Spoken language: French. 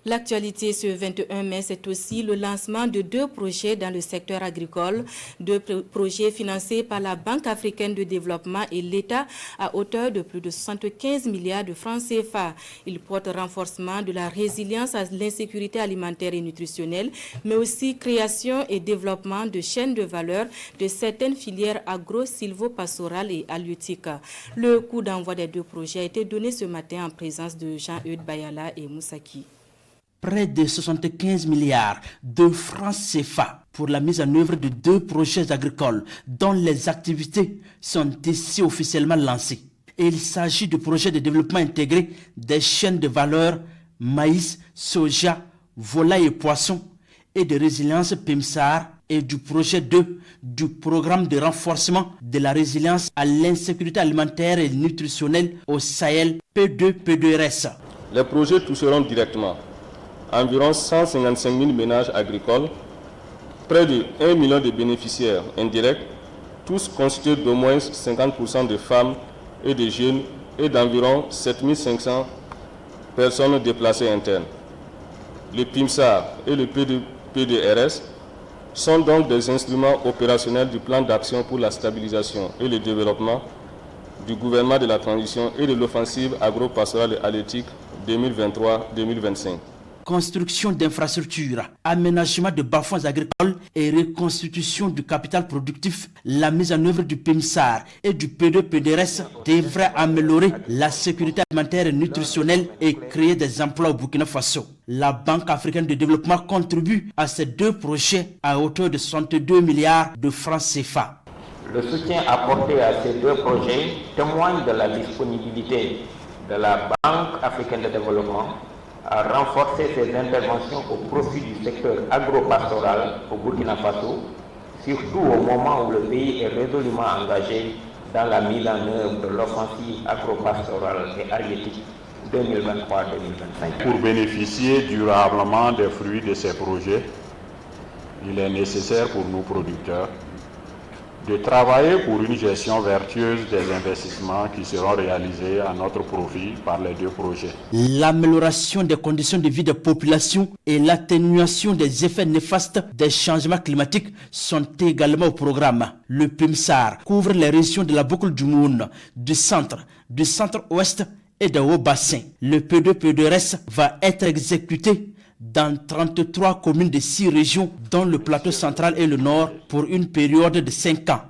L'actualité ce 21 mai, c'est aussi le lancement de 2 projets dans le secteur agricole, 2 projets financés par la Banque africaine de développement et l'État à hauteur de plus de 75 milliards de francs CFA. Ils portent renforcement de la résilience à l'insécurité alimentaire et nutritionnelle, mais aussi création et développement de chaînes de valeur de certaines filières agro-silvopastorales et halieutiques. Le coup d'envoi des 2 projets a été donné ce matin en présence de Jean-Eudes Bayala et Moussaki. Près de 75 milliards de francs CFA pour la mise en œuvre de 2 projets agricoles dont les activités sont ici officiellement lancées. Il s'agit de projets de développement intégré des chaînes de valeur maïs, soja, volaille et poissons et de résilience PIMSAR et du projet 2 du programme de renforcement de la résilience à l'insécurité alimentaire et nutritionnelle au Sahel P2-P2RS. Les projets toucheront directement environ 155 000 ménages agricoles, près de 1 million de bénéficiaires indirects, tous constitués d'au moins 50% de femmes et de jeunes et d'environ 7 500 personnes déplacées internes. Le PIMSAR et le P2-P2RS sont donc des instruments opérationnels du plan d'action pour la stabilisation et le développement du gouvernement de la transition et de l'offensive agro-pastorale et halieutique 2023-2025. Construction d'infrastructures, aménagement de bas-fonds agricoles et reconstitution du capital productif, la mise en œuvre du PIMSAR et du P2-P2RS devrait améliorer la sécurité alimentaire et nutritionnelle et créer des emplois au Burkina Faso. La Banque africaine de développement contribue à ces 2 projets à hauteur de 62 milliards de francs CFA. Le soutien apporté à ces 2 projets témoigne de la disponibilité de la Banque africaine de développement à renforcer ses interventions au profit du secteur agro-pastoral au Burkina Faso, surtout au moment où le pays est résolument engagé dans la mise en œuvre de l'offensive agro-pastorale et halieutique 2023-2025. Pour bénéficier durablement des fruits de ces projets, il est nécessaire pour nos producteurs de travailler pour une gestion vertueuse des investissements qui seront réalisés à notre profit par les 2 projets. L'amélioration des conditions de vie des populations et l'atténuation des effets néfastes des changements climatiques sont également au programme. Le PIMSAR couvre les régions de la boucle du Moun, du centre-ouest et des hauts bassins. Le P2-P2RS va être exécuté dans 33 communes de 6 régions, dont le plateau central et le nord, pour une période de 5 ans.